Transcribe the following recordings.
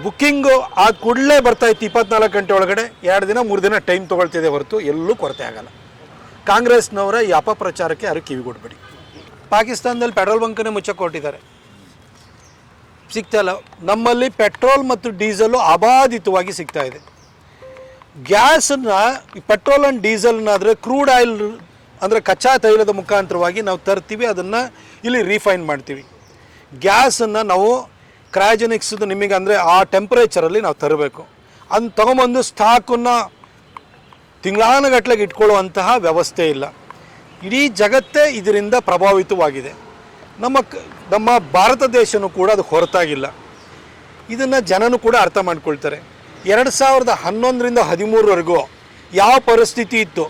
Booking ಆದ ಕೂಡಲೇ ಬರ್ತಾಯಿತ್ತು 24 ಗಂಟೆ ಒಳಗಡೆ, 2 ದಿನ 3 ದಿನ ಟೈಮ್ ತೊಗೊಳ್ತಿದೆ ಹೊರತು ಎಲ್ಲೂ ಕೊರತೆ ಆಗಲ್ಲ. ಕಾಂಗ್ರೆಸ್ನವರ ಈ ಅಪಪ್ರಚಾರಕ್ಕೆ ಯಾರು ಕಿವಿಗೊಡ್ಬೇಡಿ. ಪಾಕಿಸ್ತಾನದಲ್ಲಿ ಪೆಟ್ರೋಲ್ ಬಂಕನ್ನೇ ಮುಚ್ಚಕ್ಕೆ ಹೊರಟಿದ್ದಾರೆ, ಸಿಗ್ತಾಯಿಲ್ಲ. ನಮ್ಮಲ್ಲಿ ಪೆಟ್ರೋಲ್ ಮತ್ತು ಡೀಸೆಲು ಅಬಾಧಿತವಾಗಿ ಸಿಗ್ತಾ ಇದೆ. ಗ್ಯಾಸನ್ನು, ಪೆಟ್ರೋಲ್ ಆ್ಯಂಡ್ ಡೀಸೆಲ್ನಾದರೆ ಕ್ರೂಡ್ ಆಯಿಲ್ ಅಂದರೆ ಕಚ್ಚಾ ತೈಲದ ಮುಖಾಂತರವಾಗಿ ನಾವು ತರ್ತೀವಿ, ಅದನ್ನು ಇಲ್ಲಿ ರೀಫೈನ್ ಮಾಡ್ತೀವಿ. ಗ್ಯಾಸನ್ನು ನಾವು ಕ್ರಯೋಜೆನಿಕ್ಸ್ದು ನಿಮಗೆ ಅಂದರೆ ಆ ಟೆಂಪ್ರೇಚರಲ್ಲಿ ನಾವು ತರಬೇಕು. ಅದನ್ನು ತೊಗೊಂಬಂದು ಸ್ಟಾಕನ್ನು ತಿಂಗಳಾನುಗಟ್ಟಲೆಗೆ ಇಟ್ಕೊಳ್ಳುವಂತಹ ವ್ಯವಸ್ಥೆ ಇಲ್ಲ. ಇಡೀ ಜಗತ್ತೇ ಇದರಿಂದ ಪ್ರಭಾವಿತವಾಗಿದೆ. ನಮ್ಮ ಭಾರತ ದೇಶನೂ ಕೂಡ ಅದು ಹೊರತಾಗಿಲ್ಲ. ಇದನ್ನು ಜನನೂ ಕೂಡ ಅರ್ಥ ಮಾಡ್ಕೊಳ್ತಾರೆ. 2011ರಿಂದ 2013ವರೆಗೂ ಯಾವ ಪರಿಸ್ಥಿತಿ ಇತ್ತು?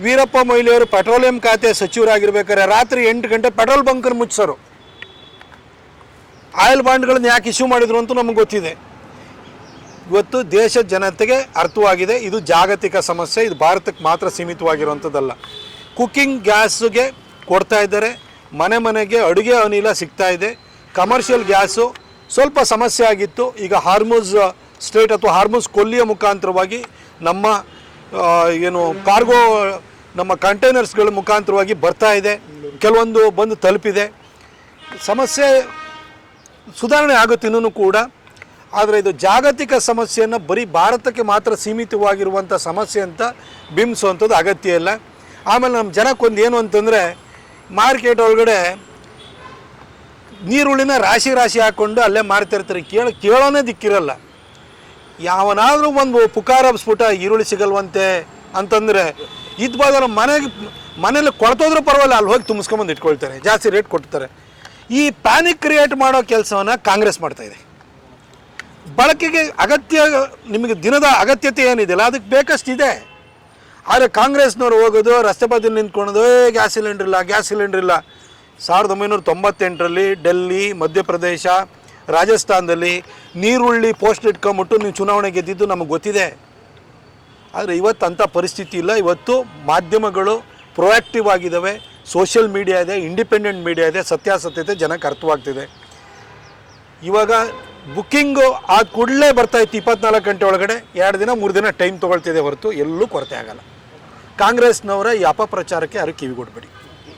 ವೀರಪ್ಪ ಮೊಯ್ಲಿಯವರು ಪೆಟ್ರೋಲಿಯಂ ಖಾತೆ ಸಚಿವರಾಗಿರ್ಬೇಕಾದ್ರೆ ರಾತ್ರಿ 8 ಗಂಟೆ ಪೆಟ್ರೋಲ್ ಬಂಕನ್ನು ಮುಚ್ಚಿಸೋರು. ಆಯಿಲ್ ಬಾಂಡ್ಗಳನ್ನು ಯಾಕೆ ಇಶ್ಯೂ ಮಾಡಿದ್ರು ಅಂತ ನಮಗೆ ಗೊತ್ತಿದೆ. ಇವತ್ತು ದೇಶದ ಜನತೆಗೆ ಅರ್ಥವಾಗಿದೆ, ಇದು ಜಾಗತಿಕ ಸಮಸ್ಯೆ, ಇದು ಭಾರತಕ್ಕೆ ಮಾತ್ರ ಸೀಮಿತವಾಗಿರುವಂಥದ್ದಲ್ಲ. ಕುಕ್ಕಿಂಗ್ ಗ್ಯಾಸ್ಗೆ ಕೊಡ್ತಾ ಇದ್ದಾರೆ, ಮನೆ ಮನೆಗೆ ಅಡುಗೆ ಅನಿಲ ಸಿಗ್ತಾ ಇದೆ. ಕಮರ್ಷಿಯಲ್ ಗ್ಯಾಸು ಸ್ವಲ್ಪ ಸಮಸ್ಯೆ ಆಗಿತ್ತು, ಈಗ ಹಾರ್ಮುಜ್ ಸ್ಟ್ರೇಟ್ ಅಥವಾ ಹಾರ್ಮುಜ್ ಕೊಲ್ಲಿಯ ಮುಖಾಂತರವಾಗಿ ನಮ್ಮ ಕಾರ್ಗೋ ನಮ್ಮ ಕಂಟೈನರ್ಸ್ಗಳ ಮುಖಾಂತರವಾಗಿ ಬರ್ತಾ ಇದೆ, ಕೆಲವೊಂದು ಬಂದು ತಲುಪಿದೆ. ಸಮಸ್ಯೆ ಸುಧಾರಣೆ ಆಗುತ್ತೆ ಇನ್ನೂ ಕೂಡ. ಆದರೆ ಇದು ಜಾಗತಿಕ ಸಮಸ್ಯೆಯನ್ನು ಬರೀ ಭಾರತಕ್ಕೆ ಮಾತ್ರ ಸೀಮಿತವಾಗಿರುವಂಥ ಸಮಸ್ಯೆ ಅಂತ ಬಿಂಬಿಸುವಂಥದ್ದು ಅಗತ್ಯ ಇಲ್ಲ. ಆಮೇಲೆ ನಮ್ಮ ಜನಕ್ಕೊಂದು ಏನು ಅಂತಂದರೆ, ಮಾರ್ಕೆಟ್ ಒಳಗಡೆ ನೀರುಳ್ಳಿನ ರಾಶಿ ರಾಶಿ ಹಾಕ್ಕೊಂಡು ಅಲ್ಲೇ ಮಾರ್ತಿರ್ತಾರೆ, ಕೇಳೋನೇ ದಿಕ್ಕಿರಲ್ಲ. ಯಾವನಾದರೂ ಒಂದು ಪುಕಾರ ಸ್ಫುಟ ಈರುಳ್ಳಿ ಸಿಗಲ್ವಂತೆ ಅಂತಂದರೆ ಇದು ಬಾದ ಮನೇಲಿ ಕೊಡ್ತೋದ್ರೂ ಪರವಾಗಿಲ್ಲ, ಅಲ್ಲಿ ಹೋಗಿ ತುಂಬಿಸ್ಕೊಂಬಂದು ಇಟ್ಕೊಳ್ತಾರೆ, ಜಾಸ್ತಿ ರೇಟ್ ಕೊಡ್ತಾರೆ. ಈ ಪ್ಯಾನಿಕ್ ಕ್ರಿಯೇಟ್ ಮಾಡೋ ಕೆಲಸವನ್ನು ಕಾಂಗ್ರೆಸ್ ಮಾಡ್ತಾಯಿದೆ. ಬಳಕೆಗೆ ಅಗತ್ಯ, ನಿಮಗೆ ದಿನದ ಅಗತ್ಯತೆ ಏನಿದೆಯಲ್ಲ ಅದಕ್ಕೆ ಬೇಕಷ್ಟಿದೆ. ಆದರೆ ಕಾಂಗ್ರೆಸ್ನವ್ರು ಹೋಗೋದು ರಸ್ತೆ ಬದಿ ನಿಂತ್ಕೊಳ್ಳೋದು, ಗ್ಯಾಸ್ ಸಿಲಿಂಡ್ರ್ ಇಲ್ಲ, ಗ್ಯಾಸ್ ಸಿಲಿಂಡ್ರ್ ಇಲ್ಲ. 1998ರಲ್ಲಿ ಡೆಲ್ಲಿ, ಮಧ್ಯಪ್ರದೇಶ, ರಾಜಸ್ಥಾನದಲ್ಲಿ ನೀರುಳ್ಳಿ ಪೋಸ್ಟ್ ಇಟ್ಕೊಂಬಿಟ್ಟು ನೀವು ಚುನಾವಣೆ ಗೆದ್ದಿದ್ದು ನಮಗೆ ಗೊತ್ತಿದೆ. ಆದರೆ ಇವತ್ತು ಅಂಥ ಪರಿಸ್ಥಿತಿ ಇಲ್ಲ. ಇವತ್ತು ಮಾಧ್ಯಮಗಳು ಪ್ರೊಯಾಕ್ಟಿವ್ ಆಗಿದ್ದಾವೆ, ಸೋಷಿಯಲ್ ಮೀಡಿಯಾ ಇದೆ, ಇಂಡಿಪೆಂಡೆಂಟ್ ಮೀಡಿಯಾ ಇದೆ, ಸತ್ಯಾಸತ್ಯತೆ ಜನಕ್ಕೆ ಅರ್ಥವಾಗ್ತಿದೆ. ಇವಾಗ ಬುಕ್ಕಿಂಗು ಆದ ಕೂಡಲೇ ಬರ್ತಾಯಿತ್ತು 24 ಗಂಟೆ ಒಳಗಡೆ, 2 ದಿನ 3 ದಿನ ಟೈಮ್ ತೊಗೊಳ್ತಿದೆ ಹೊರತು ಎಲ್ಲೂ ಕೊರತೆ ಆಗಲ್ಲ. ಕಾಂಗ್ರೆಸ್ನವರ ಈ ಅಪಪ್ರಚಾರಕ್ಕೆ ಯಾರು ಕಿವಿಗೊಡ್ಬೇಡಿ.